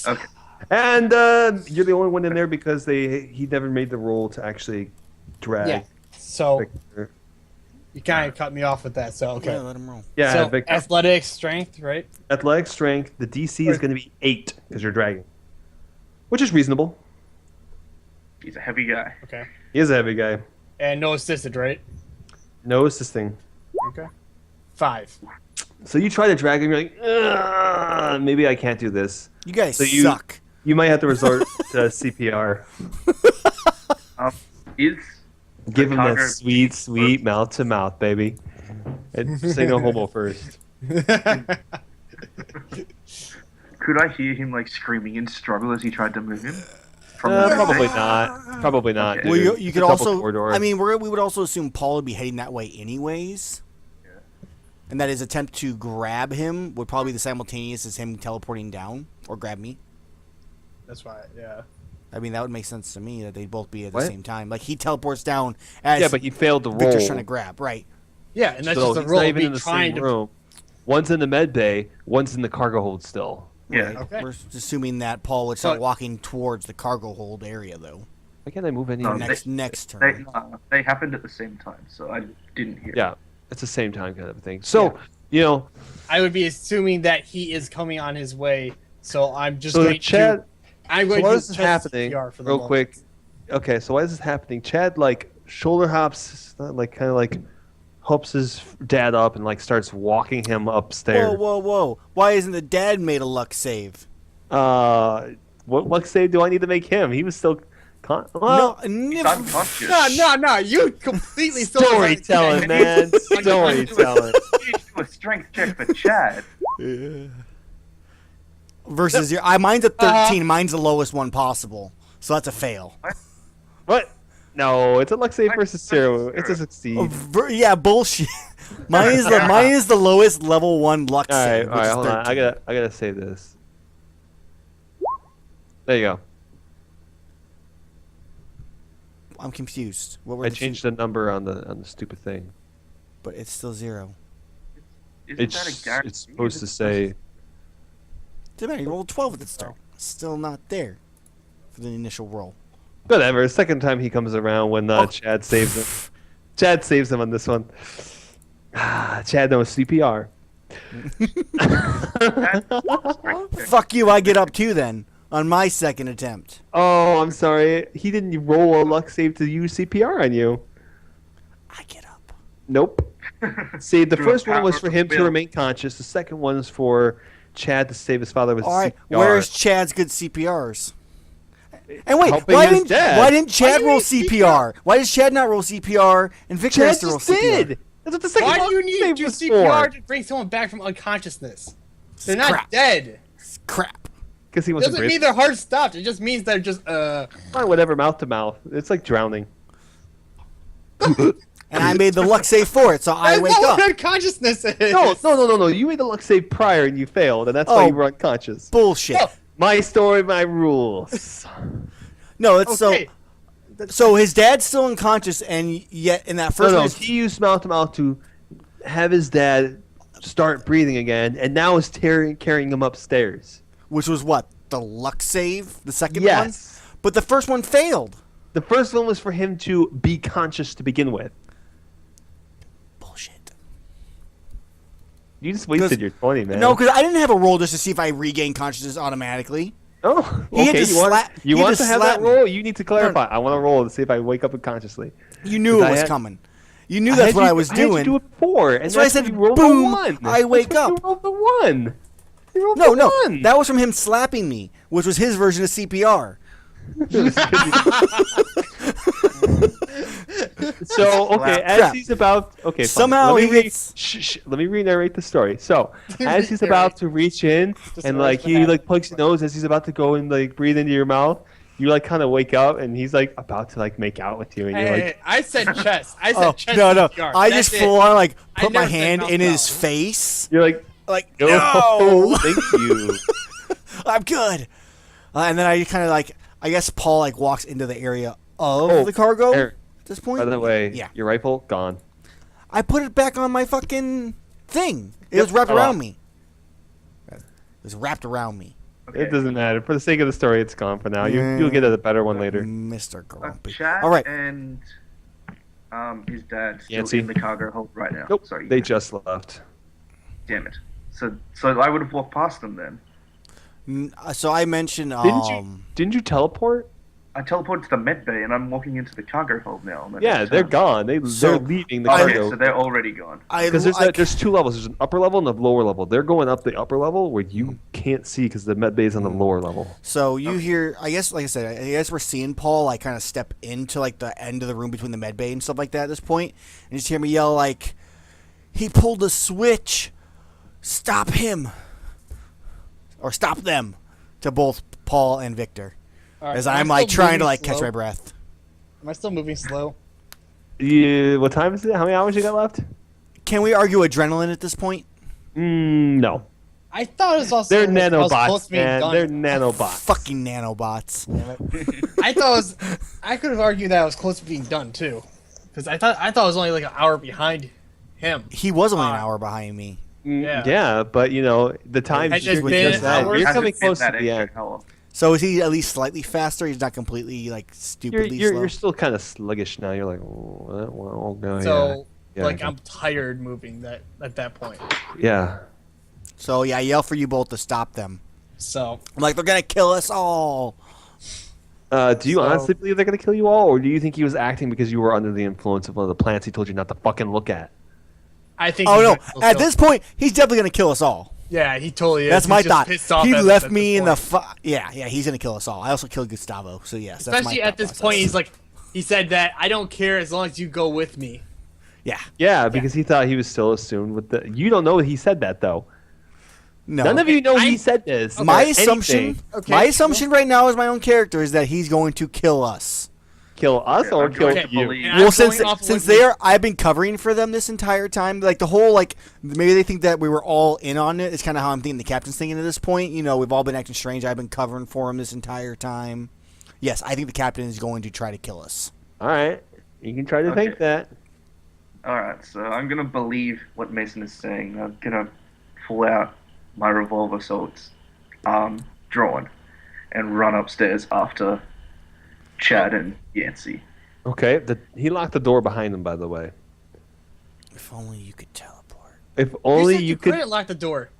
Okay. And you're the only one in there because he never made the roll to actually drag. Yeah. So Victor. you kind of cut me off with that. So okay. Yeah, let him roll. Yeah, So Victor. athletics, strength, right? Athletic strength. The DC is going to be 8 because you're dragging, which is reasonable. He's a heavy guy. Okay. He is a heavy guy. And no assisted, right? No assisting. Okay. 5. So you try to drag him. You're like, "Ugh, maybe I can't do this. You guys So you- suck. You might have to resort to CPR. Is Give him that Carter- sweet, sweet mouth to mouth, baby. And say no homo first. Could I hear him like screaming in struggle as he tried to move him? From the Probably exit? not. Probably not. Okay. Well, dude. you It's could a double also. corridor. I mean, we would also assume Paul would be heading that way anyways. And that his attempt to grab him would probably be the simultaneous as him teleporting down or grab me. That's why. Yeah. I mean, that would make sense to me that they'd both be at the What? same time. Like he teleports down as yeah, but he failed the roll. Victor's trying to grab. Right. Yeah, and that's So just a he's rule not of even me in the trying same to. room. One's in the med bay. One's in the cargo hold still. Yeah. Right. Okay. We're assuming that Paul would start So- walking towards the cargo hold area, though. Why can't I move any? No, of these? Next They, turn. they happened at the same time, so I didn't hear. Yeah, it's the same time kind of thing. So you know, I would be assuming that he is coming on his way, so I'm just so going Chad. to. I'm So going why to is this chest happening? CPR for the Real moment. quick. Okay, so why is this happening? Chad like shoulder hops, like kind of like helps his dad up and like starts walking him upstairs. Whoa. Why isn't the dad made a luck save? What luck save do I need to make him? He was still. Well, He's unconscious. No. You completely stole storytelling, man. Storytelling. You need to do a strength check for Chad. Versus your, mine's a 13. Mine's the lowest one possible, so that's a fail. What? No, it's a luck save versus zero. It's a Oh, succeed. yeah, bullshit. mine is the lowest level 1 luck All right, save. all which right, is hold on. 13. I gotta save this. There you go. I'm confused. What were I the changed the number on the stupid thing. but it's still 0. Isn't that a guarantee? It's supposed to say. Doesn't matter. You rolled 12 at the start. Still not there for the initial roll. Whatever. Second time he comes around when Chad saves him. Chad saves him on this one. Chad knows CPR. Fuck you! I get up 2 then on my second attempt. Oh, I'm sorry. He didn't roll a luck save to use CPR on you. I get up. Nope. See, the Through first a one was power for of him to will. remain conscious. The second one is for Chad to save his father with All right, CPR. where's Chad's good CPRs? And wait, Helping why his didn't dad. why didn't Chad do you roll need CPR? Why does Chad not roll CPR and Victor Chad has to roll just CPR? did. That's what the second Why do you luck need save to do was CPR for. to bring someone back from unconsciousness? They're not Crap. dead. Crap. Because he wasn't Doesn't breathing. mean they're hard stopped. It just means they're just Fine, whatever, mouth to mouth. It's like drowning. And I made the luck save for it, so I That's wake not up. what unconsciousness is. No. You made the luck save prior and you failed, and that's why Oh. you were unconscious. Bullshit. No. My story, my rules. No, it's Okay. so his dad's still unconscious, and yet in that first No, one, he used mouth to mouth to have his dad start breathing again, and now is carrying him upstairs. which was what, the luck save, the second one. Yes. But the first one failed. The first one was for him to be conscious to begin with. Bullshit. You just wasted your 20, man. No, because I didn't have a roll just to see if I regain consciousness automatically. Oh, He had okay. to You want, slap- you he had want to to have slap that me. roll? You need to clarify. I want to roll to see if I wake up unconsciously. You knew 'Cause it I was had- coming. You knew that's what I was I had doing. to do it before, and That's why I said, when you rolled boom, the one. I wake That's when up. You rolled the one. You rolled No, the no, one. that was from him slapping me, which was his version of CPR. So okay, as Crap. he's about okay, fine. Somehow let me he gets- let me re-narrate the story. So as he's about to reach in and like he like plugs his nose as he's about to go and like breathe into your mouth, you like kind of wake up and he's like about to like make out with you and you're Hey, like, I said chest. I said Oh, chest. no, no. CPR. I That's just it. full on like I put my never said hand mouth in to his mouth. face. you're like, Like, oh, no, thank you. I'm good. And then I kind of like, I guess Paul like walks into the area of Oh, the cargo Eric, at this point. by the way, yeah. your rifle gone. I put it back on my fucking thing. It Yep. was wrapped Oh, around me. was wrapped around me. Okay. It doesn't matter. For the sake of the story, it's gone for now. You'll get a better one later. Mr. Grumpy. Chad All right. and his dad still Yancy? in the cargo hold right now. Nope. Sorry. They just left. Damn it. So I would have walked past them then. So I mentioned. Didn't you teleport? I teleported to the med bay and I'm walking into the cargo hold now. and then Yeah, I they're turn. gone. They're leaving the Okay, cargo. so they're already gone. Because there's two levels. There's an upper level and a lower level. They're going up the upper level where you can't see because the med bay is on the lower level. So you hear, I guess, like I said, I guess we're seeing Paul like kind of step into like the end of the room between the med bay and stuff like that at this point, and you just hear me yell like, "He pulled a switch! Stop him!" Or stop them, to both Paul and Victor, All right, as am I I'm like still trying to moving like catch slow? my breath. Am I still moving slow? What time is it? How many hours you got left? Can we argue adrenaline at this point? No. I thought it was also. They're I was close nanobots, to being man. done. They're nanobots. Fucking nanobots. I thought it was. I could have argued that I was close to being done too, because I thought it was only like an hour behind him. He was only an hour behind me. Yeah. Yeah, but the time Had just just been just that. hours? You're Hasn't coming been close to that the extra end. hour. So is he at least slightly faster? He's not completely like stupidly slow. You're still kind of sluggish now. You're like, oh, well, okay, So yeah. like Yeah. I'm tired moving that at that point. Yeah. So yeah, I yell for you both to stop them. So I'm like, they're gonna kill us all. Do you So- honestly believe they're gonna kill you all, or do you think he was acting because you were under the influence of one of the plants he told you not to fucking look at? I think. Oh he's no! gonna still At kill- this point, he's definitely gonna kill us all. Yeah, he totally is. That's He's my just thought. pissed off He at left us at me this in the. point. Yeah, he's gonna kill us all. I also killed Gustavo, so yes. That's Especially my at thought this process. point, he's like, he said that I don't care as long as you go with me. Yeah. Yeah, because he thought he was still assumed with the. You don't know he said that though. No. None of you know he I- said this. My or assumption. anything. Okay. My assumption right now as my own character is that he's going to kill us. Kill us Yeah, or I'm kill going to you. believe- And Well, I'm since going off of since what you- I've been covering for them this entire time. Like the whole like maybe they think that we were all in on it. It's kind of how I'm thinking the captain's thinking at this point. You know, we've all been acting strange. I've been covering for him this entire time. Yes, I think the captain is going to try to kill us. All right, you can try to Okay. think that. Alright, so I'm gonna believe what Mason is saying. I'm gonna pull out my revolver so it's drawn and run upstairs after Chad and Yancy. Okay, he locked the door behind him. By the way, If only you could teleport. if only you said you could. couldn't lock the door.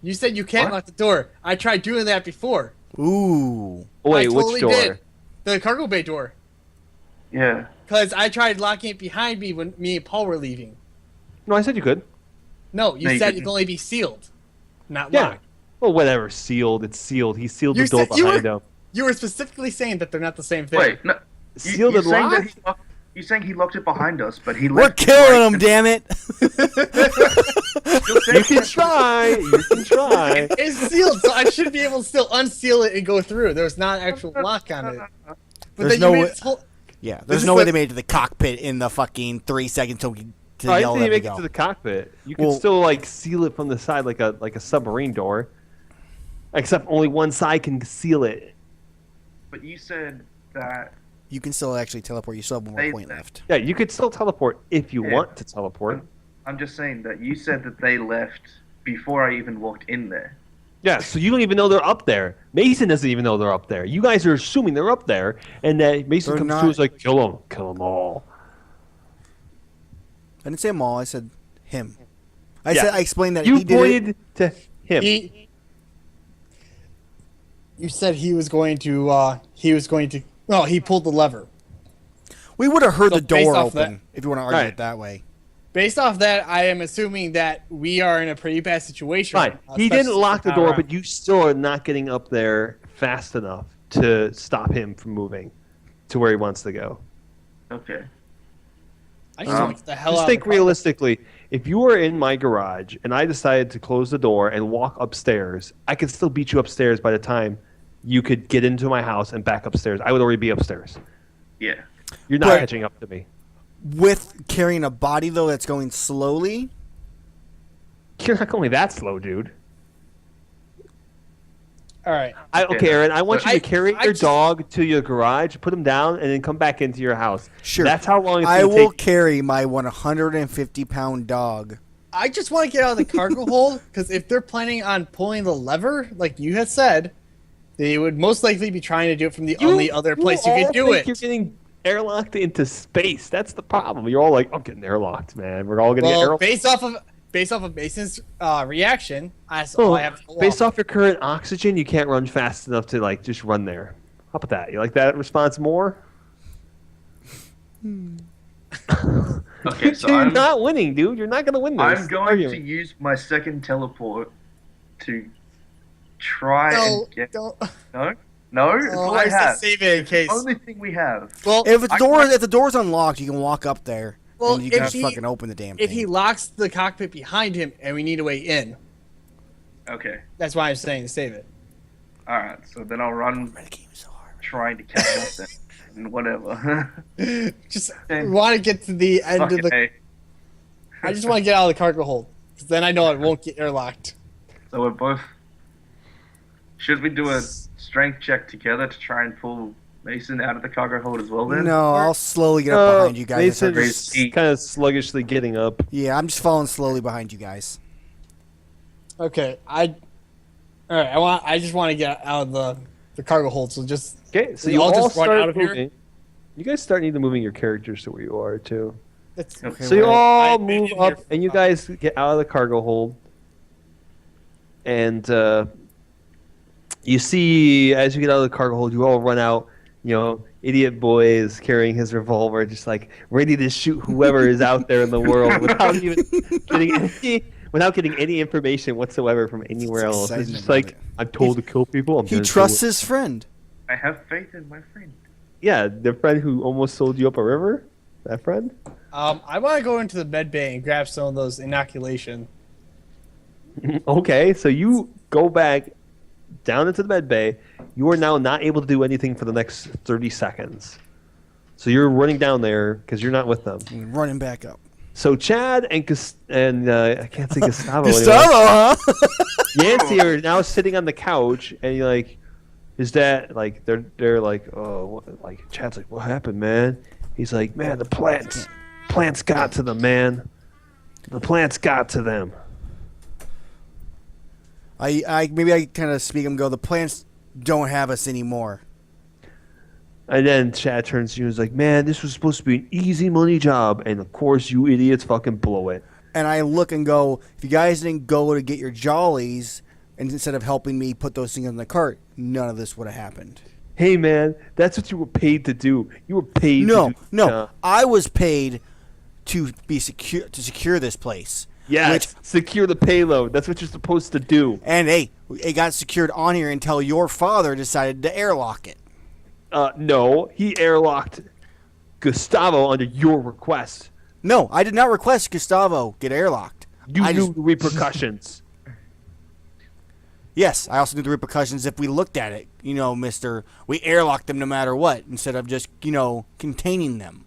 You said you can't What? lock the door. I tried doing that before. Ooh. Wait, I totally which door? did. The cargo bay door. Yeah. Because I tried locking it behind me when me and Paul were leaving. No, I said you could. No, you No, you said it didn't. can only be sealed, not Yeah. locked. Well, whatever. Sealed. It's sealed. He sealed You the door said- you behind were- him. You were specifically saying that they're not the same thing. Wait, no. Sealed and saying that locked? he locked, you're saying he locked it behind us, but he We're left it killing right him, and- damn it. You can try. You can try. It's sealed, so I should be able to still unseal it and go through. There's not an actual lock on it. But There's then no you made way- this whole... Yeah, This there's is no way what- they made it to the cockpit in the fucking 3 seconds to I yell didn't at think them you to make it go. to the cockpit. You can Well- still like seal it from the side like a submarine door. Except only one side can seal it. But you said that You can still actually teleport. You still have one more They- point left. Yeah, you could still teleport if you Yeah. want to teleport. I'm just saying that you said that they left before I even walked in there. Yeah, so you don't even know they're up there. Mason doesn't even know they're up there. You guys are assuming they're up there, and that Mason They're comes not. through and is like, kill them all. I didn't say them all. I said him. I Yeah. said I explained that You he did it. pointed to him. You said he was going to, no, he pulled the lever. We would have heard So the door based off open that- if you want to argue Right. it that way. Based off that, I am assuming that we are in a pretty bad situation. Fine. He especially didn't lock the with door, power but you still are not getting up there fast enough to stop him from moving to where he wants to go. Okay. I just want to get the hell Just out think of the car. realistically. If you were in my garage and I decided to close the door and walk upstairs, I could still beat you upstairs by the time you could get into my house and back upstairs. I would already be upstairs. Yeah. You're not But- catching up to me. With carrying a body though that's going slowly. You're not going that slow, dude. All right. Okay, Aaron, I want you to I- carry I your just- dog to your garage, put him down, and then come back into your house. Sure. That's how long it's I going to will take. carry my 150-pound dog I just want to get out of the cargo hold because if they're planning on pulling the lever, like you had said, they would most likely be trying to do it from the only other place you could do all it. think You're getting airlocked into space. That's the problem. You're all like, I'm getting airlocked, man. We're all gonna get Well, airlocked. based off of Mason's reaction, that's all I have to go Based off. off your current oxygen, you can't run fast enough to like just run there. How about that? You like that response more? Okay, so You're I'm not winning, dude. You're not gonna win this. I'm going to use my second teleport to try No, and get. don't. No, it's Oh, all I I said have. save it in case. Only thing we have. Well, If I the door's unlocked, you can walk up there Well, and you can if just he- fucking open the damn if thing. he locks the cockpit behind him and we need a way in, Okay, that's why I'm saying to save it. all right. So then I'll run Medicaid was so hard. trying to catch up then, and whatever. Just Okay. want to get to the end of Fucking the. A. I just want to get out of the cargo hold because then I know it won't get airlocked. So we're both. Should we do a strength check together to try and pull Mason out of the cargo hold as well? Then. No, I'll slowly get up behind you guys. Mason Raise is kind of sluggishly getting up. Yeah, I'm just following slowly behind you guys. Okay, all right. I just want to get out of the cargo hold. So just Okay, so We you all all just run start out of here? moving. You guys start needing to moving your characters to where you are too. it's, Okay, So you well, all I've been move in here up, and you guys get out of the cargo hold, and you see as you get out of the cargo hold, you all run out. You know, idiot boy is carrying his revolver, just like ready to shoot whoever is out there in the world without even getting any information whatsoever from anywhere else. It's exciting just about like it. I'm told to kill people. I'm He gonna do trusts it. his friend. I have faith in my friend. Yeah, the friend who almost sold you up a river. That friend. I want to go into the med bay and grab some of those inoculation. Okay, so you go back down into the med bay. You are now not able to do anything for the next 30 seconds. So you're running down there because you're not with them. And running back up. So Chad and I can't say Gustavo. Gustavo, anymore. huh? Yancy are now sitting on the couch, and you're like, "Is that like they're like, oh, what, like Chad's like, what happened, man?" He's like, "Man, the plants got to them, man. The plants got to them." I maybe I kind of speak and go. The plants don't have us anymore. And then Chad turns to you and is like, "Man, this was supposed to be an easy money job, and of course you idiots fucking blow it." And I look and go, if you guys didn't go to get your jollies, and instead of helping me put those things in the cart, none of this would have happened. Hey, man, that's what you were paid to do. You were paid. No, to do, no, I was paid to be secure this place. Yes, secure the payload. That's what you're supposed to do. And hey, it got secured on here until your father decided to airlock it. No, he airlocked Gustavo under your request. No, I did not request Gustavo get airlocked. You I knew just- the repercussions. Yes, I also knew the repercussions if we looked at it. You know, mister, we airlocked them no matter what, instead of just, containing them.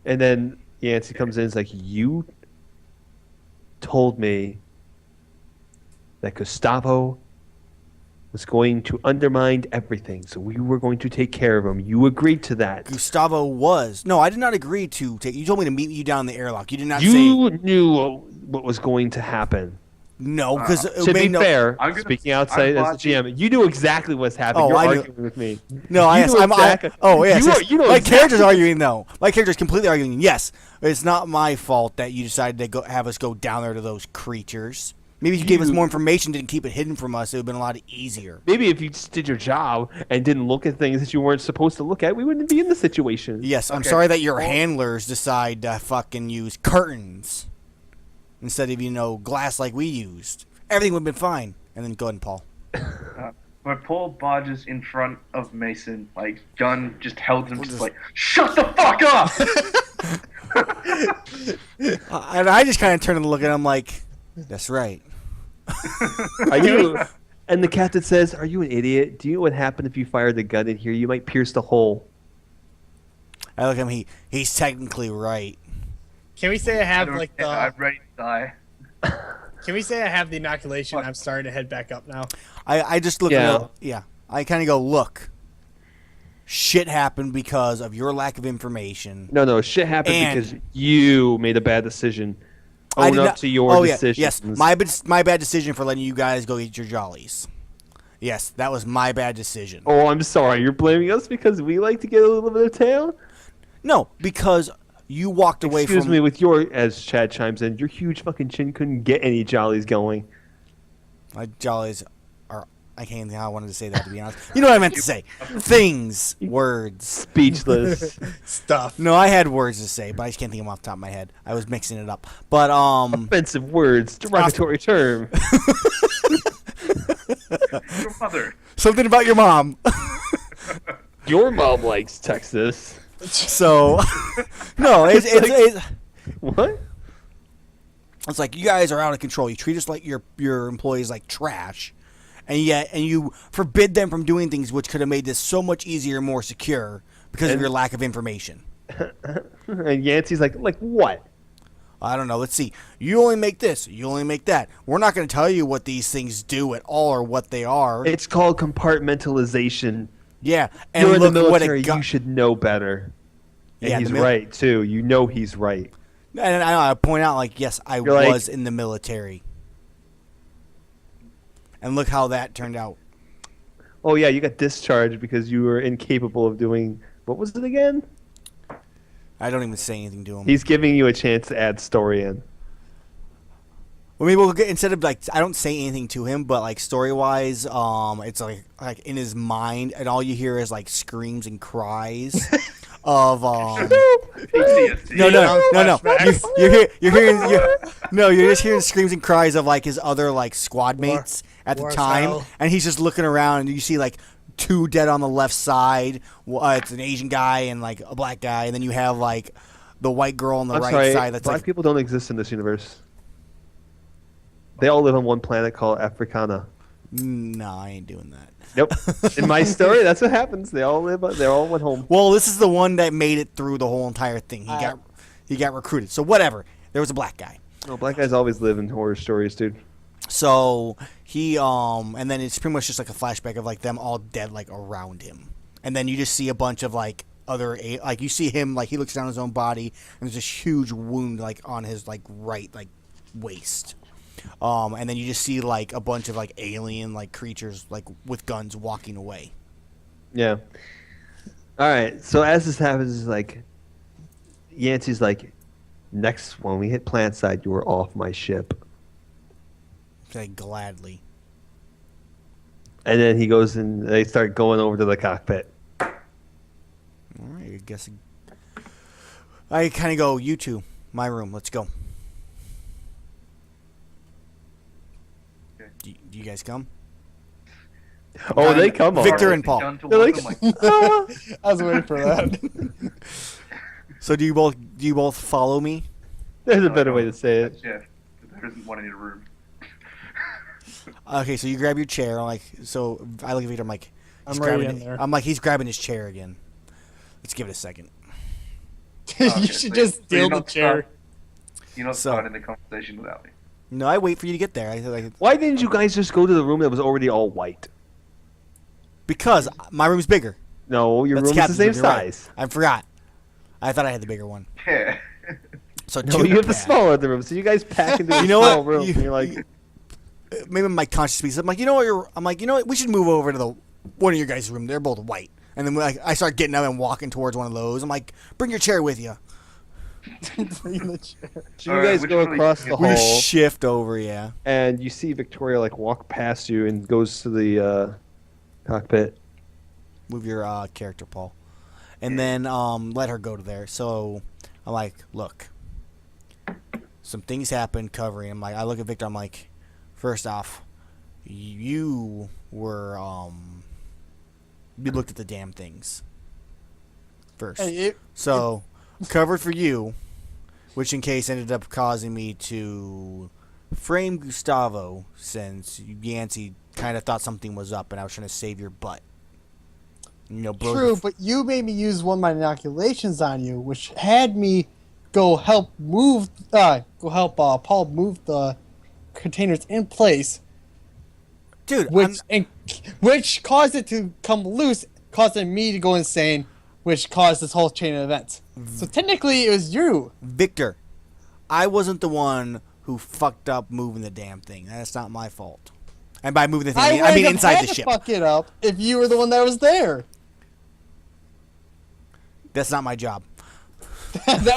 And then Yancey comes in and is like, "You told me that Gustavo was going to undermine everything, so we were going to take care of him. You agreed to that. Gustavo was. No, I did not agree to take. You told me to meet you down in the airlock. You did not say. You knew what was going to happen. No, because To be fair, I'm gonna- speaking outside I'm as a GM, you knew exactly what's happening. Oh, You're I knew- arguing with me. No, You yes, knew exactly- yes. You yes. are- you know my exactly- character's arguing though. My character's completely arguing. Yes, it's not my fault that you decided to have us go down there to those creatures. Maybe if you gave us more information, didn't keep it hidden from us, it would have been a lot easier. Maybe if you just did your job and didn't look at things that you weren't supposed to look at, we wouldn't be in this situation. Yes, I'm Okay. sorry that your handlers decide to fucking use curtains instead of glass like we used. Everything would have been fine. And then go ahead, Paul. But Paul barges in front of Mason, like gun just held him, We're just just- like, shut the fuck up. And I just kind of turn and look at him like, that's right. Are you? And the captain says, "Are you an idiot? Do you know what happened if you fired the gun in here? You might pierce the hole." I look at him. He's technically right. Can we say I have like I'm the? ready to die. Can we say I have the inoculation? I'm starting to head back up now. I just look Yeah. at him. Yeah. I kind of go, look. Shit happened because of your lack of information. No, shit happened And- because you made a bad decision. I own did up not- to your oh, yeah, decisions. yes, my bad decision for letting you guys go eat your jollies. Yes, that was my bad decision. Oh, I'm sorry. You're blaming us because we like to get a little bit of tail? No, because you walked away Excuse from me, with your, as Chad chimes in, your huge fucking chin couldn't get any jollies going. my jollies are. I can't even think how I wanted to say that, to be honest. You know what I meant to say? Things, words. Speechless. Stuff. No, I had words to say, but I just can't think of them off the top of my head. I was mixing it up. But Offensive words, derogatory term. Your mother. something about your mom. Your mom likes Texas. So no, it's What? it's like you guys are out of control. You treat us like your employees like trash, and you forbid them from doing things which could have made this so much easier and more secure because of And- your lack of information. And Yancey's like what? I don't know. Let's see. You only make this. You only make that. We're not going to tell you what these things do at all or what they are. It's called compartmentalization. Yeah, and You're in look the what military. it got. You should know better. And Yeah, the he's mil- right too. You know he's right. And I point out, like, yes, I You're like- was in the military, and look how that turned out. Oh yeah, you got discharged because you were incapable of doing. What was it again? I don't even say anything to him. He's giving you a chance to add story in. Well, maybe we'll get, instead of like I don't say anything to him, but like story wise, it's like in his mind, and all you hear is like screams and cries of PTSD. no. Flashbacks. You're just hearing screams and cries of like his other like squad mates at the time, Warfell. and he's just looking around, and you see like two dead on the left side. It's an Asian guy and like a black guy, and then you have like the white girl on the I'm right sorry, side. That's black like people don't exist in this universe. They all live on one planet called Africana. no, I ain't doing that. Nope. In my story, that's what happens. They all live. They all went home. Well, this is the one that made it through the whole entire thing. He got recruited. So whatever. There was a black guy. No, black guys always live in horror stories, dude. So he and then it's pretty much just like a flashback of like them all dead like around him, and then you just see a bunch of like like you see him like he looks down his own body and there's this huge wound like on his like right like waist, and then you just see like a bunch of like alien like creatures like with guns walking away. Yeah. All right. So as this happens, is like Yancey's like, next when we hit plant side, you are off my ship. Say gladly. And then he goes and they start going over to the cockpit. All right, I guess I kind of go. You two, my room. Let's go. Do you guys come? Oh, they come on. Victor and Paul. Done to They're like, welcome, "Ah." I was waiting for that. So do you both follow me? There's a better way to say it. Yeah, there isn't one in your room. Okay, so you grab your chair. I'm like, so I look at Victor. I'm like, I'm he's right grabbing in it. there. I'm like, he's grabbing his chair again. Let's give it a second. You Okay, should so- just so steal you're the not chair. You're not So- starting the conversation without me. No, I wait for you to get there. I like Why didn't you guys just go to the room that was already all white? because my room's bigger. No, your That's room is the Captain's same room, you're right. size. I forgot. I thought I had the bigger one. Yeah. So No, two you have the bad. smaller of the room. So you guys pack into a You know small what? room. You- and you're like, Maybe my conscious piece. I'm like, you know what? I'm like, you know what? We should move over to the one of your guys' room. They're both white. And then like, I start getting up and walking towards one of those. I'm like, bring your chair with you. Bring the chair. so you Alright, guys which go one are you across the doing? We hall, just shift over, yeah. and you see Victoria like walk past you and goes to the cockpit. Move your character, Paul, and then let her go to there. So I'm like, look, some things happen covering. I'm like, I look at Victor. I'm like, first off, you were you looked at the damn things first. Hey, So covered for you, which in case ended up causing me to frame Gustavo since Yancey kind of thought something was up and I was trying to save your butt. You know, bro. True, but you made me use one of my inoculations on you, which had me go help Paul move the containers in place, Dude, which caused it to come loose, causing me to go insane, which caused this whole chain of events. So technically, it was you. Victor, I wasn't the one who fucked up moving the damn thing. That's not my fault. And by moving the thing, I mean wouldn't inside have the had ship. to fuck it up if you were the one that was there. That's not my job. That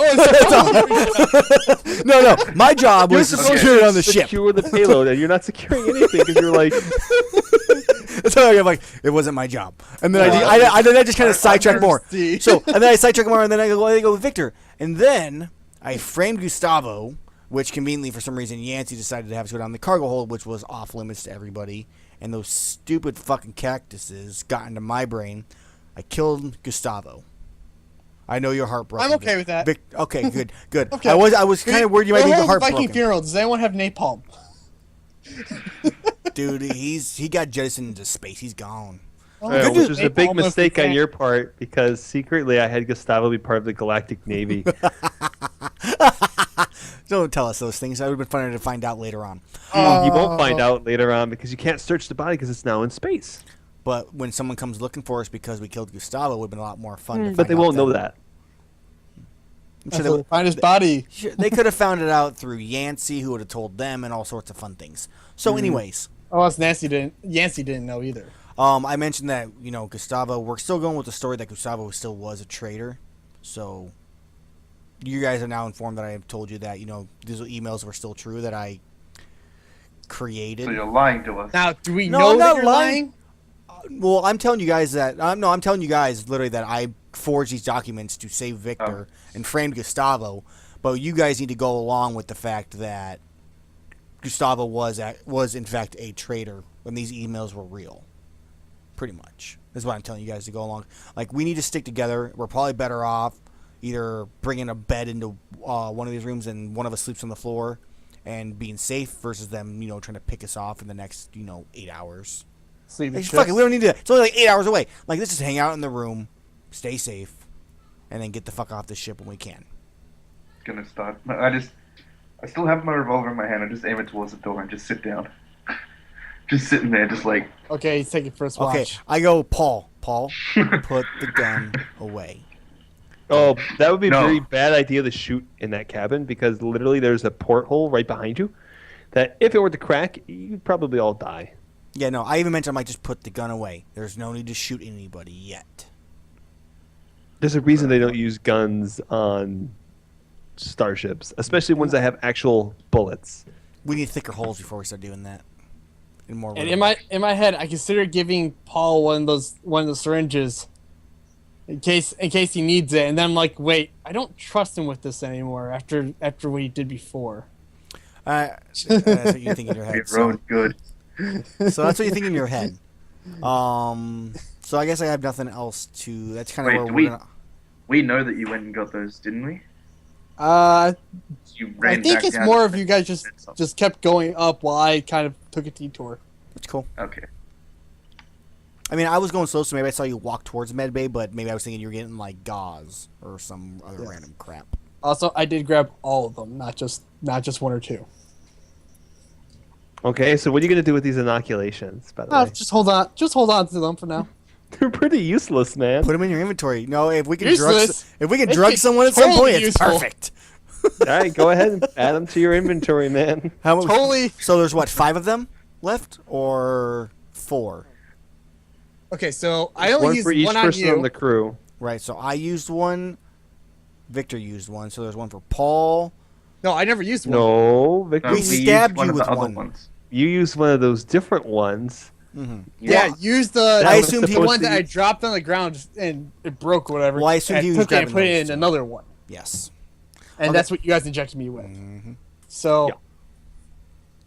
was No. My job was to You're supposed secure it to on the ship. secure the payload, and you're not securing anything because you're like, So I'm like, it wasn't my job. And then I just kind of sidetrack more. understand. So and then I sidetrack more, and then I go with Victor, and then I framed Gustavo, which conveniently for some reason Yancey decided to have to go down the cargo hold, which was off limits to everybody. And those stupid fucking cactuses got into my brain. I killed Gustavo. I know you're heartbroken. I'm okay with that. Okay, good. Okay. I was kind of worried you might be We're holding heartbroken. Viking funeral. Does anyone have napalm? Dude, he got jettisoned into space. He's gone. which Good was news. a big Napalm if mistake we on can. your part because secretly I had Gustavo be part of the Galactic Navy. Don't tell us those things. That would have been funner to find out later on. You won't find out later on because you can't search the body because it's now in space. But when someone comes looking for us because we killed Gustavo, it would have been a lot more fun. To But find they out won't know then. that. I'm That's sure what- find his body. they could have found it out through Yancey, who would have told them, and all sorts of fun things. So, anyways, Oh, it's Yancey didn't know either. I mentioned that Gustavo. We're still going with the story that Gustavo still was a traitor. So, you guys are now informed that I have told you that these emails were still true that I created. So you're lying to us. Now, do we No, know I'm that not you're lying. lying? Well, I'm telling you guys that I'm telling you guys literally that I forged these documents to save Victor and framed Gustavo, but you guys need to go along with the fact that Gustavo was in fact a traitor when these emails were real. Pretty much is what I'm telling you guys to go along. Like, we need to stick together. We're probably better off either bringing a bed into one of these rooms and one of us sleeps on the floor and being safe versus them trying to pick us off in the next 8 hours. Sleeping Like, shifts. fuck it, we don't need to. It's only like 8 hours away. Like, let's just hang out in the room, stay safe, and then get the fuck off the ship when we can. Gonna start. I still have my revolver in my hand. I just aim it towards the door and just sit down. Just sitting there, just like. Okay, he's taking first watch. Okay, I go, Paul, put the gun away. Oh, that would be No. a very bad idea to shoot in that cabin because literally there's a porthole right behind you that if it were to crack, you'd probably all die. Yeah, no, I even mentioned I might just put the gun away. There's no need to shoot anybody yet. There's a reason they don't use guns on starships, especially ones that have actual bullets. We need thicker holes before we start doing that. And more. And in my head, I consider giving Paul one of the syringes in case he needs it. And then I'm like, wait, I don't trust him with this anymore after what he did before. That's what you think in your head. Get Rowan good. So that's what you think in your head. So I guess I have nothing else to. That's kind of Wait, where do we're we- gonna. We know that you went and got those, didn't we? I You ran think back it's down more and of you guys did something. just kept going up while I kind of took a detour. That's cool. Okay. I mean, I was going slow, so maybe I saw you walk towards medbay, but maybe I was thinking you were getting like gauze or some other Yeah. random crap. Also, I did grab all of them, not just one or two. Okay, so what are you going to do with these inoculations, by the way? Just hold on to them for now. They're pretty useless, man. Put them in your inventory. No, if we can Useless. drug Make it someone at some totally point, it's useful. perfect. All right, go ahead and add them to your inventory, man. How much? Totally. So there's what, 5 of them left or 4? Okay, so I only One used for each one on person you. on the crew. Right. So I used one. Victor used one. So there's one for Paul. No, I never used one. No, Victor, We used stabbed one you of with the other one. ones. you used one of those different ones. Mm-hmm. Yeah, use the I was assumed he the supposed one to that I use- dropped on the ground and it broke or whatever. Well, I assumed and he was took it and grabbing put it those in two. another one, Yes. and Okay. that's what you guys injected me with. Mm-hmm. So,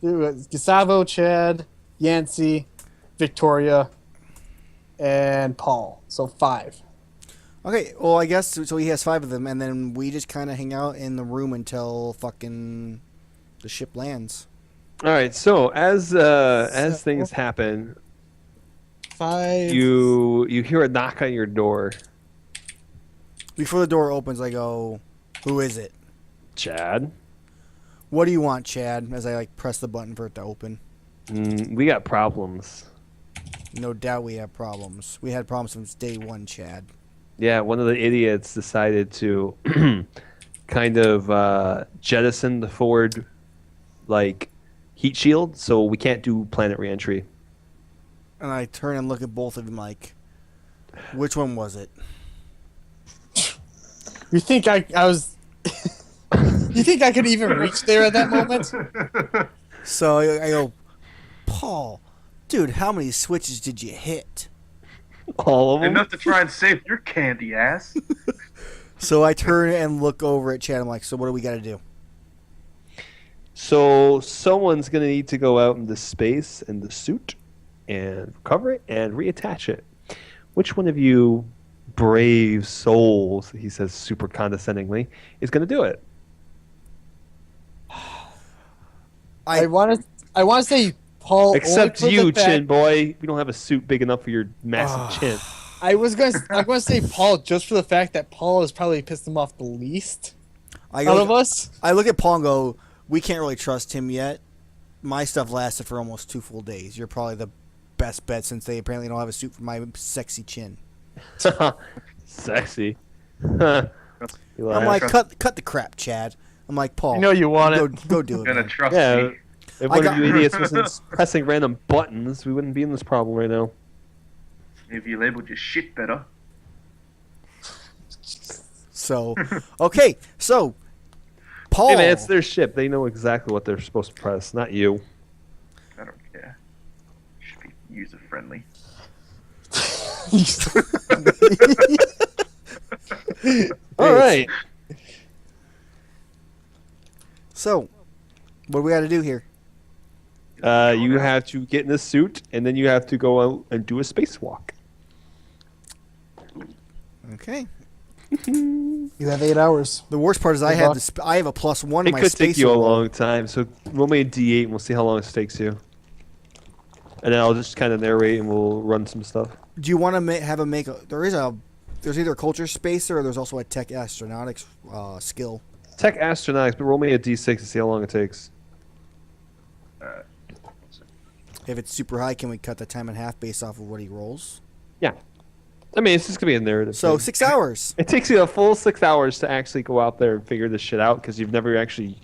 Yeah. it was Gustavo, Chad, Yancey, Victoria, and Paul. So 5. Okay. Well, I guess so. He has 5 of them, and then we just kind of hang out in the room until fucking the ship lands. All right, so as things happen, 5. you hear a knock on your door. Before the door opens, I go, "Who is it? Chad, What do you want, Chad?" As I press the button for it to open. we got problems. No doubt we have problems. We had problems since day 1, Chad. Yeah, one of the idiots decided to kind of jettison the forward like heat shield, so we can't do planet reentry. And I turn and look at both of them like, which one was it? You think I was? You think I could even reach there at that moment? So I go, Paul, dude, how many switches did you hit? All of them. Enough to try and save your candy ass. So I turn and look over at Chad. I'm like, so what do we got to do? So someone's gonna need to go out into space in the suit and recover it and reattach it. Which one of you brave souls, he says super condescendingly, is gonna do it? I want to say Paul. only Except for you, the fact- Chin boy. We don't have a suit big enough for your massive chin. I'm gonna say Paul just for the fact that Paul has probably pissed him off the least I out of go, us. I look at Paul and go, we can't really trust him yet. My stuff lasted for almost 2 full days. You're probably the best bet since they apparently don't have a suit for my sexy chin. Sexy. I'm like, cut the crap, Chad. I'm like, Paul, You know you want it. go do it. Gonna man. trust Yeah. me. If I one got- of you idiots wasn't pressing random buttons, we wouldn't be in this problem right now. If you labeled your shit better. So, okay, so Paul. Hey man, it's their ship. They know exactly what they're supposed to press, not you. I don't care. Should be user friendly. All right. So, what do we got to do here? You have to get in a suit, and then you have to go out and do a spacewalk. Okay. You have 8 hours. The worst part is I Good have luck. this. I have a +1 in It my could space take you a roll. long time, so roll me a d8 and we'll see how long it takes you. And then I'll just kind of narrate and we'll run some stuff. Do you want to have a make? There's either a culture spacer or there's also a tech astronautics skill. Tech astronautics, but roll me a d6 to see how long it takes. If it's super high, can we cut the time in half based off of what he rolls? Yeah. I mean, it's just going to be a narrative. So thing. 6 hours. It takes you a full 6 hours to actually go out there and figure this shit out because you've never actually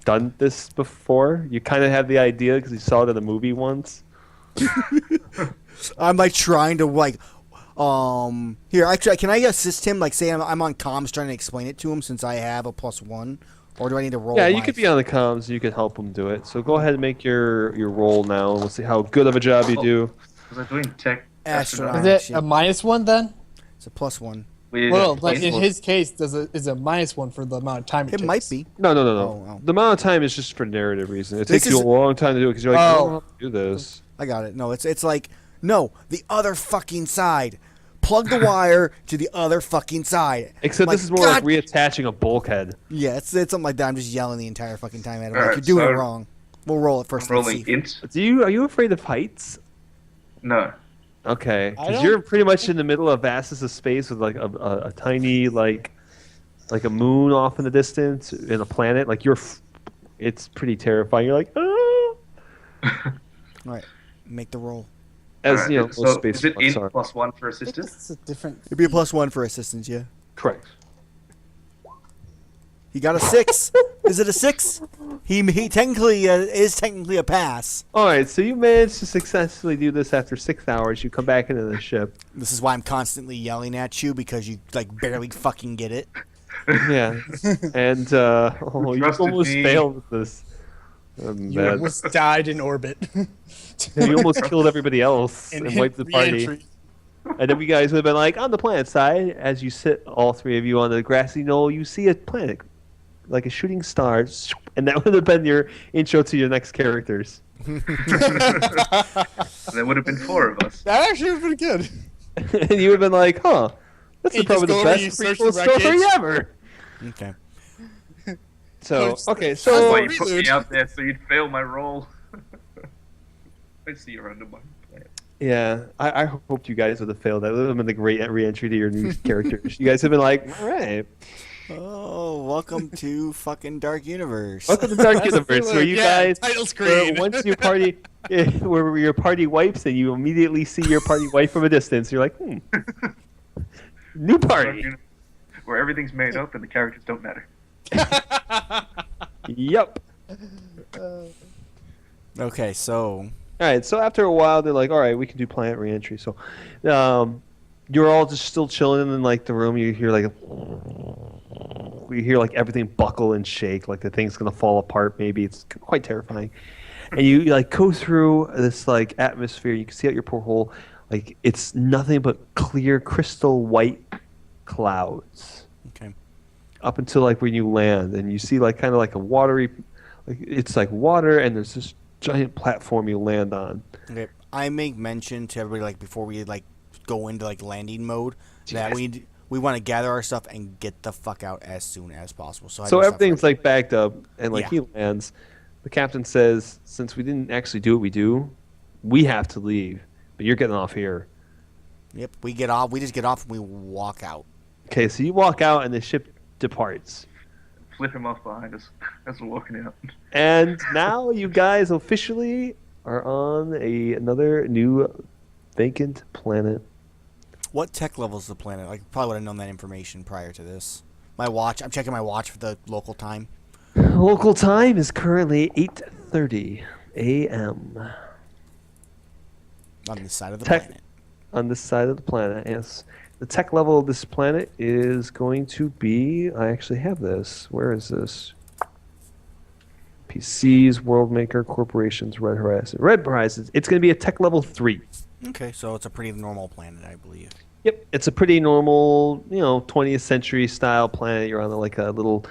done this before. You kind of have the idea because you saw it in a movie once. I'm like trying to here. Actually, can I assist him? Like, say I'm on comms trying to explain it to him since I have a +1, or do I need to roll? Yeah, you could be on the comms. You could help him do it. So go ahead and make your roll now, and we'll see how good of a job you do. Was I doing tech Astronaut. Is it a -1 then? It's a +1. Well, like in his case, is a -1 for the amount of time it It takes. might be. No. Oh. The amount of time is just for narrative reason. It This takes you is- a long time to do it because you're like, I don't know Oh. how to do this. I got it. No, it's like no, the other fucking side. Plug the wire to the other fucking side. Except Like, this is more like God- reattaching a bulkhead. Yeah, it's something like that. I'm just yelling the entire fucking time at him. Alright, Like, you're doing so- it wrong. We'll roll it first. I'm Let's rolling see. int. Are you afraid of heights? No. Okay, I because don't- you're pretty much in the middle of vastness of space with like a tiny like a moon off in the distance and a planet. Like it's pretty terrifying. You're like, ah. All right, make the roll. As Alright, you know, so most space is it walks int are. +1 for I think assistance? this is a different. It'd be a +1 for assistance. Yeah. Correct. He got a 6. Is it a 6? He technically is technically a pass. All right, so you managed to successfully do this after 6 hours. You come back into the ship. This is why I'm constantly yelling at you because you like barely fucking get it. Yeah, and you trusted almost me. failed with this. You Bad. almost died in orbit. You almost killed everybody else and hit wiped the party. re-entry. And then we guys would have been like, on the planet side, as you sit, all three of you on the grassy knoll, you see a planet, like a shooting star, and that would have been your intro to your next characters. There would have been 4 of us. That actually was pretty good. And you would have been like, huh, that's You probably just the go over, you best search prequel the story wreckage. ever. Okay. So, Search okay, the- so... Why you put Prelude. me out there so you'd fail my roll? I see you're under my plan. Yeah, I hoped you guys would have failed. That would have been the great re-entry to your new characters. You guys have been like, all right. Oh, welcome to fucking Dark Universe. Welcome to Dark Universe, where you Yeah, guys, title where screen. once your party, where your party wipes and you immediately see your party wipe from a distance, you're like, new party. Where everything's made up and the characters don't matter. Yep. Okay, so All right. So after a while, they're like, "All right, we can do planet reentry." So, you're all just still chilling in like the room. You hear like everything buckle and shake, like the thing's gonna fall apart. Maybe it's quite terrifying. And you like go through this like atmosphere. You can see out your porthole, like it's nothing but clear, crystal white clouds okay. up until like when you land, and you see like kind of like a watery, like it's like water, and there's this giant platform you land on. Okay. I make mention to everybody like before we like go into like landing mode that we want to gather our stuff and get the fuck out as soon as possible. So So everything's like backed up, and like Yeah. he lands. The captain says, "Since we didn't actually do what we do, we have to leave. But you're getting off here." Yep, we get off. We just get off and we walk out. Okay, so you walk out, and the ship departs. Flip him off behind us as we're walking out. And now you guys officially are on another new vacant planet. What tech level is the planet? Like, probably would have known that information prior to this. My watch. I'm checking my watch for the local time. Local time is currently 8:30 a.m. On this side of the Tech- planet. on this side of the planet. Yes, the tech level of this planet is going to be. I actually have this. Where is this? PCs, World Maker, Corporations, Red Horizon. Red Horizons. It's going to be a tech level 3. Okay, so it's a pretty normal planet, I believe. Yep, it's a pretty normal, 20th century style planet. You're on like a little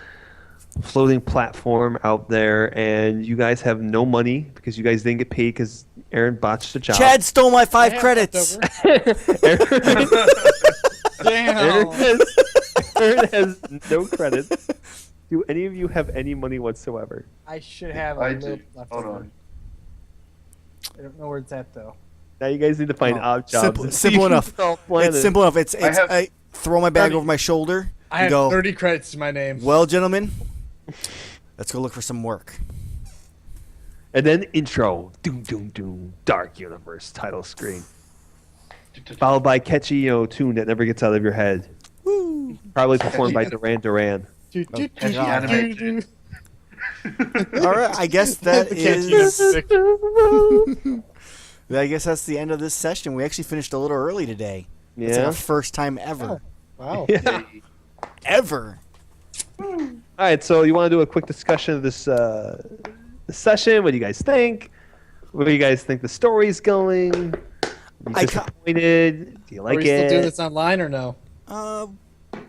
floating platform out there, and you guys have no money because you guys didn't get paid because Aaron botched the job. Chad stole my 5 Yeah, credits. Aaron, Damn. Aaron has no credits. Do any of you have any money whatsoever? I should have a I little do. left Hold over. on. I don't know where it's at though. Now you guys need to find Oh, odd jobs. simple- and simple see enough. who's on planet. It's simple enough. It's have- I throw my bag 30. over my shoulder I and have go, 30 credits to my name. well, gentlemen, let's go look for some work. And then intro, doom doom doom, Dark Universe title screen, followed by catchy tune that never gets out of your head. Woo! Probably performed by Duran Duran. Do, do, do, catchy do, animation. do. All right, I guess that The catchy is. music. I guess that's the end of this session. We actually finished a little early today. It's like Yeah. our first time ever. Wow. Yeah. Ever. All right, so you want to do a quick discussion of this session? What do you guys think? Where do you guys think the story's going? Are you I ca- disappointed? Do you Are like we still doing it? this online or no?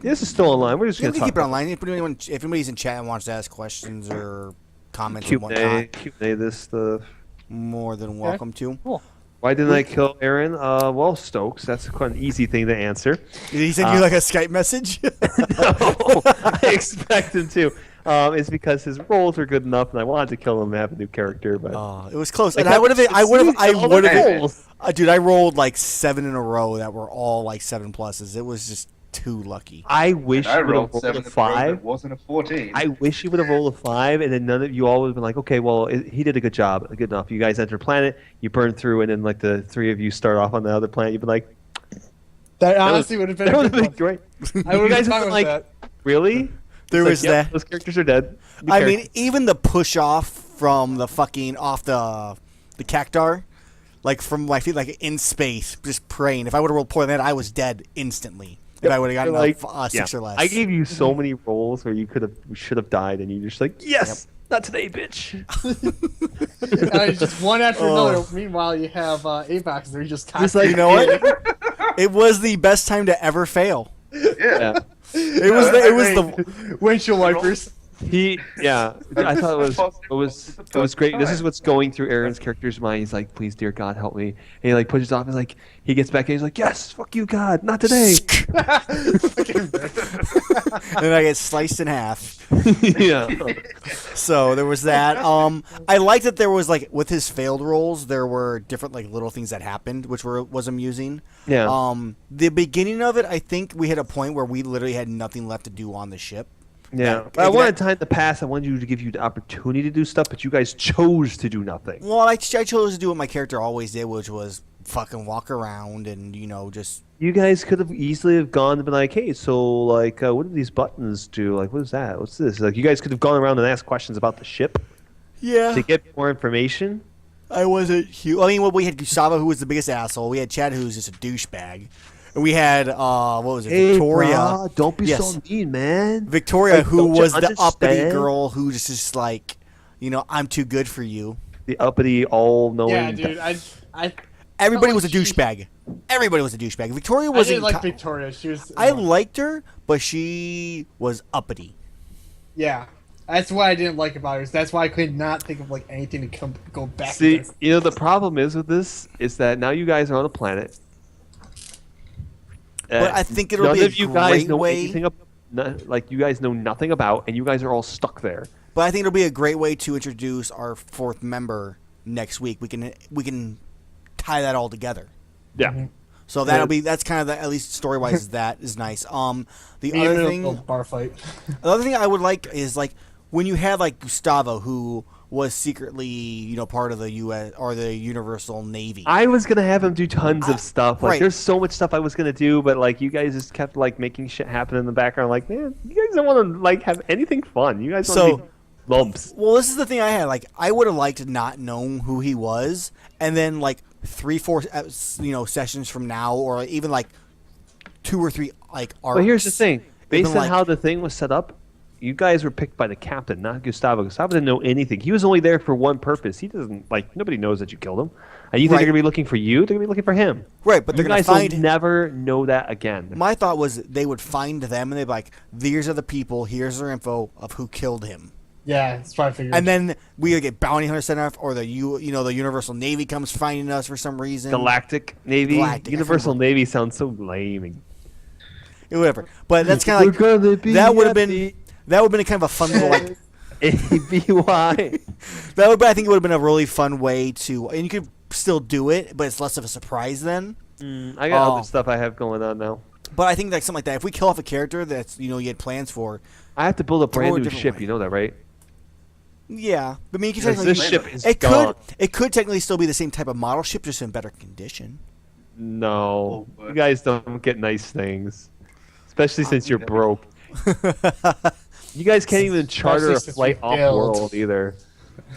This is still online. We're just You going can to keep talk it online. If anybody's in chat and wants to ask questions or comments and Q&A, whatnot, Q&A this stuff. more than welcome to. Cool. Why didn't I kill Aaron? Well, Stokes. That's quite an easy thing to answer. Did he send you like a Skype message? No, I expect him to. It's because his roles are good enough, and I wanted to kill him and have a new character. But It was close, Like, and I would have. rolls. Dude, I rolled like 7 in a row that were all like 7 pluses. It was just too lucky. I wish I you would rolled have rolled 7 a in a row, 5. It wasn't a 14. I wish you would have rolled a 5, and then none of you all would have been like, okay, well, he did a good job, good enough. You guys enter planet, you burn through, and then like the 3 of you start off on the other planet. You'd be like, That honestly would have been that a would have good been one. great. I would You have guys been have fine been with like, that. really? There It's was like, yep, that. those characters are dead. New I characters. mean, even the push off from the fucking off the cactar, like from my feet, like in space, just praying. If I would have rolled poorly than that, I was dead instantly. If I would have gotten Like, 6 or less. I gave you so many rolls where you should have died, and you just like, yes, not today, bitch. Just one after Oh. another. Meanwhile, you have Apex. They're just It's like, You know what? It was the best time to ever fail. yeah. It was the windshield wipers. I thought it was great. This is what's going through Aaron's character's mind. He's like, please, dear God, help me. And he like pushes off. And like he gets back and he's like, yes, fuck you, God, not today. and then I get sliced in half. Yeah. So there was that. I liked that there was like with his failed rolls, there were different like little things that happened, which was amusing. Yeah. The beginning of it, I think we hit a point where we literally had nothing left to do on the ship. Yeah. That- But I wanted time to pass. I wanted you to give you the opportunity to do stuff, but you guys chose to do nothing. Well, I chose to do what my character always did, which was fucking walk around and just You guys could have easily have gone and been like, "Hey, so like, what do these buttons do? Like, what is that? What's this?" Like, you guys could have gone around and asked questions about the ship Yeah. to get more information. I wasn't huge. I mean, well, we had Gustavo, who was the biggest asshole. We had Chad, who's just a douchebag. And we had, what was it, Hey, Victoria. brah, don't be Yes. so mean, man. Victoria, Like, who don't you was the uppity understand? girl who just like, I'm too good for you. The uppity, all-knowing. Yeah, dude. I Everybody Oh, was a she- douchebag. Everybody was a douchebag. Victoria I wasn't. didn't like Victoria. She was. I liked her, but she was uppity. Yeah, that's what I didn't like about her. That's why I could not think of like anything to go back. See, against. the problem is with this is that now you guys are on a planet. But I think it'll none be a of you guys great know way- anything like you guys know nothing about, and you guys are all stuck there. But I think it'll be a great way to introduce our fourth member next week. We can tie that all together. Yeah. So that's kind of the, at least story wise that is nice. The Me and other a thing, little bar fight. the other thing I would like is like when you have like Gustavo, who was secretly part of the U.S. or the Universal Navy. I was gonna have him do tons of stuff. Like, right. there's so much stuff I was gonna do, but like, you guys just kept like making shit happen in the background. Like, man, you guys don't want to like have anything fun. You guys want So- to be lumps. Well, this is the thing I had. Like, I would have liked to not know who he was, and then like 3-4 sessions from now, or even like 2 or 3 like arcs. But here's the thing: based Even, on like- how the thing was set up, you guys were picked by the captain, not Gustavo. Gustavo didn't know anything. He was only there for one purpose. He doesn't like nobody knows that you killed him. And you think Right. they're gonna be looking for you? They're gonna be looking for him. Right, but You they're gonna guys find. will never know that again. My thought was they would find them, and they'd be like, "These are the people. Here's their info of who killed him." Yeah, that's what I figured. And then we either get bounty hunter sent off, or the Universal Navy comes finding us for some reason. Galactic Navy, Galactic, I Universal forgot. Navy sounds so lame. Whatever. But that's kind of We're like gonna be that would have been happy. that would have been kind of a fun little like ABY. I think it would have been a really fun way to, and you could still do it, but it's less of a surprise then. I got Oh. other stuff I have going on now. But I think like something like that. If we kill off a character that's you had plans for, I have to build a Throw brand a new different ship. way. You know that, right? yeah. I mean, you could Because technically, this ship is it gone. could technically still be the same type of model ship, just in better condition. No, Oh, you guys don't get nice things, especially since you're yeah. broke. You guys can't even charter a Especially since flight we off failed. world either.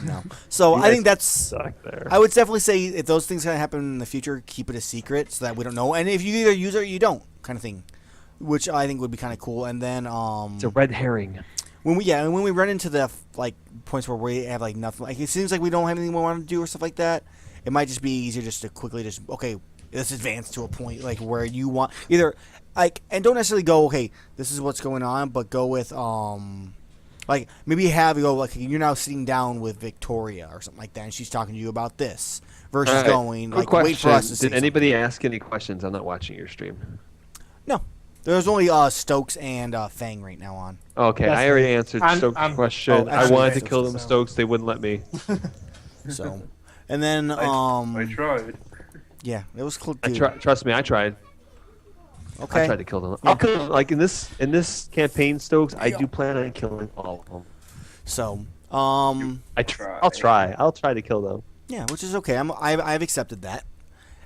No. So You I guys think that's. Suck there. I would definitely say if those things gonna happen in the future, keep it a secret so that we don't know. And if you either use it or you don't, kind of thing, which I think would be kind of cool. And then It's a red herring. when we run into the like points where we have like nothing, like it seems like we don't have anything we want to do or stuff like that, it might just be easier just to quickly okay, let's advance to a point like where you want either like, and don't necessarily go okay, this is what's going on, but go with like maybe have you go like you're now sitting down with Victoria or something like that, and she's talking to you about this versus All right, going quick like wait for us to question. say Did anybody ask any questions? I'm not watching your stream. something. No, there's only Stokes and Fang right now on. Okay, That's I already answered I'm- Stokes' I'm- question. oh, I actually, wanted to Stokes kill them, is- Stokes. They wouldn't let me. So, and then I tried. yeah, it was cool. I Dude. trust me, I tried. Okay. I tried to kill them. I'll kill them. Like in this campaign, Stokes, I do plan on killing all of them. So, I'll try. I'll try to kill them. yeah, which is okay. I've accepted that.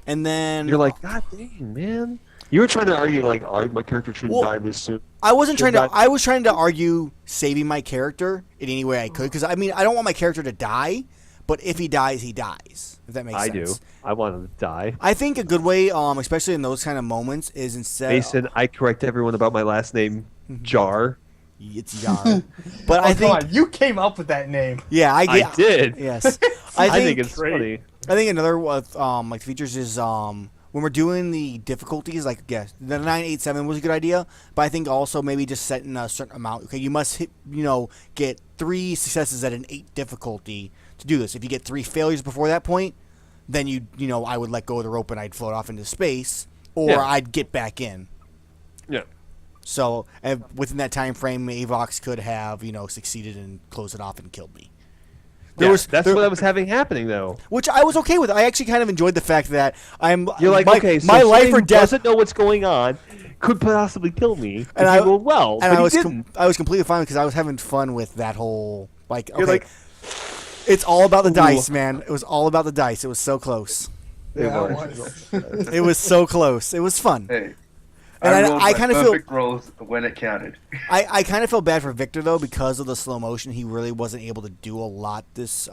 And then You're like, God dang, man. You were trying to argue like, my character shouldn't Well, die this soon. I wasn't trying Should to. not- I was trying to argue saving my character in any way I could, because I mean I don't want my character to die, but if he dies, he dies. If that makes I sense. do. I want him to die. I think a good way, especially in those kind of moments, is instead. Mason, I correct everyone about my last name, Jar. It's Yar. But oh, I come think. on, you came up with that name. Yeah, I did. Yes. I think it's great. funny. I think another like features is when we're doing the difficulties, like yes, the 987 was a good idea, but I think also maybe just setting a certain amount. Okay, you must hit, get 3 successes at an 8 difficulty to do this. If you get 3 failures before that point, then I would let go of the rope and I'd float off into space, or Yeah. I'd get back in. Yeah. So within that time frame, Avox could have succeeded and closed it off and killed me. That's what I was having happening though. Which I was okay with. I actually kind of enjoyed the fact that You're like, my, okay, so my life somebody or who death, doesn't know what's going on could possibly kill me. And if I- you roll well, and but I was he didn't. I was completely fine because I was having fun with that whole like. You're Okay, like, it's all about the Ooh. dice, man. It was all about the dice. It was so close. Yeah, it was. It was so close. It was fun. Hey, And I rolled my kind of feel perfect rolls when it counted. I kind of feel bad for Victor though because of the slow motion. He really wasn't able to do a lot this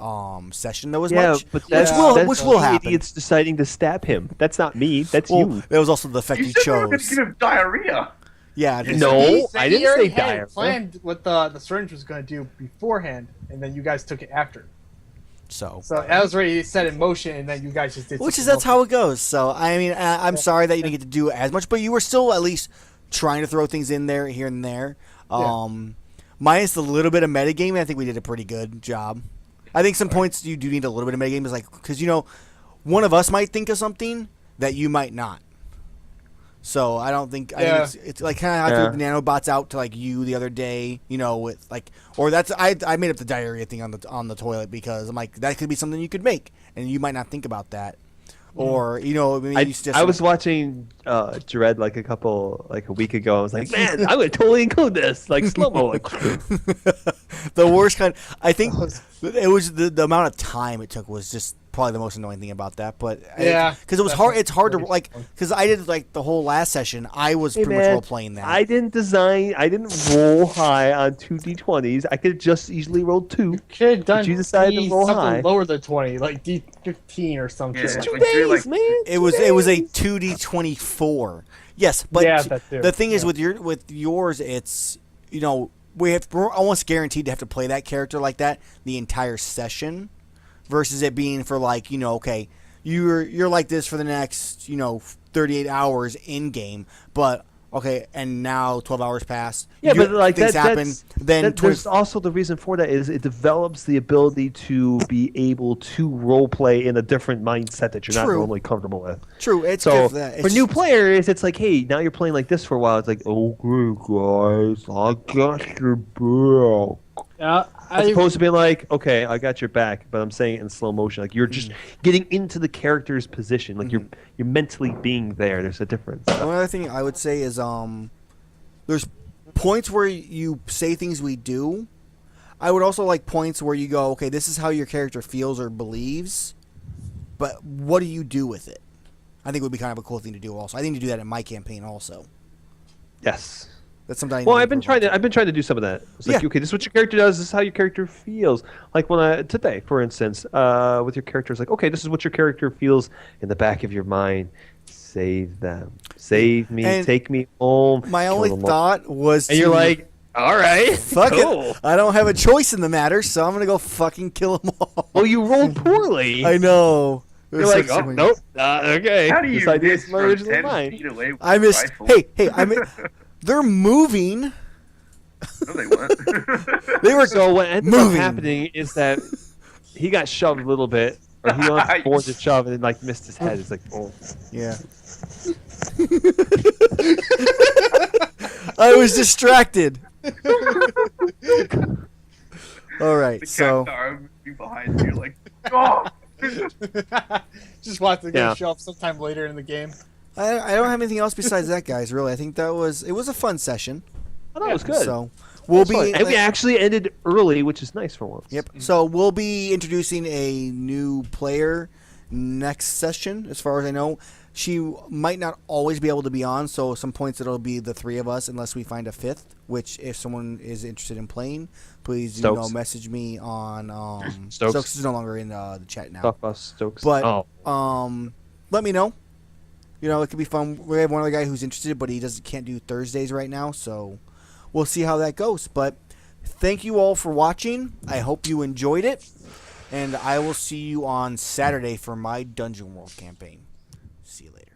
session though as much, but which that's will the happen. idiots deciding to stab him. That's not me. That's Well, you. that was also the effect You you said we were going to chose. give him diarrhea. Yeah, No, I didn't He already say had dire. planned what the syringe was going to do beforehand, and then you guys took it after. so. So that was already set in motion, and then you guys just did. Which is something that's how it goes. So I mean, I'm sorry that you didn't get to do as much, but you were still at least trying to throw things in there here and there. Minus the little bit of metagaming, I think we did a pretty good job. I think some points you do need a little bit of metagaming, is like because one of us might think of something that you might not. So I don't think I think it's like kind of how I threw the nanobots out to like you the other day, with like or that's I made up the diarrhea thing on the toilet because I'm like that could be something you could make and you might not think about that. Or maybe you suggest I was watching Dread like a week ago. I was like, man, I'm gonna totally include this like slow mo. Like, the worst kind. I think it was the amount of time it took was just probably the most annoying thing about that. But because it was hard. It's hard to like because I did like the whole last session. I was pretty much role playing that. I didn't roll high on 2d20s. I could have just easily rolled 2. Should have done. But you decided to roll something high. lower than 20, like D15 or something. Yeah. It's 2 Like, you're days, like- man. It was a 2d24. Yes, but Yeah, that too. the thing is Yeah. with yours, it's we're almost guaranteed to have to play that character like that the entire session, versus it being for like okay, you're like this for the next 38 hours in game, but okay, and now 12 hours pass. Yeah, but like things happen. that's Then there's also the reason for that is it develops the ability to be able to role play in a different mindset that you're not True. normally comfortable with. true. It's So good for that. for new players, it's like, hey, now you're playing like this for a while. It's like, okay, guys, I got your back. As opposed to being like, okay, I got your back, but I'm saying it in slow motion. Like you're just getting into the character's position. Like you're mentally being there. There's a difference. One other thing I would say is there's points where you say things we do. I would also like points where you go, okay, this is how your character feels or believes, but what do you do with it? I think would be kind of a cool thing to do also. I need to do that in my campaign also. Yes. That's something. Well, I've been trying to do some of that. It's like, okay, this is what your character does. This is how your character feels. Like today, for instance, with your character, it's like, okay, this is what your character feels in the back of your mind. Save them. Save me. And take me home. My kill only them all. thought was, And you're like, all right, fuck cool. it. I don't have a choice in the matter, so I'm gonna go fucking kill them all. Well, you rolled poorly. I know. You're like, oh nope, okay. How do you This idea miss is my from original 10 mind. feet away with I a missed. rifle? Hey, they're moving. No, they weren't. They were So what ended up moving. happening is that he got shoved a little bit, or he went forward to shove and like missed his head. It's like, oh. Yeah. I was distracted. All right, The so cat arm behind you, like, oh! Just want to Yeah. show up sometime later in the game. I don't have anything else besides that, guys. Really, I think it was a fun session. I thought it was good. So we'll be. And we actually ended early, which is nice for once. Yep. So we'll be introducing a new player next session. As far as I know, she might not always be able to be on. So some points it'll be the three of us, unless we find a fifth. Which, if someone is interested in playing, please Stokes. message me on. Stokes. Stokes is no longer in the chat now. Stuff us, Stokes. But oh. let me know. It could be fun. We have one other guy who's interested, but he can't do Thursdays right now, so we'll see how that goes. But thank you all for watching. I hope you enjoyed it, and I will see you on Saturday for my Dungeon World campaign. See you later.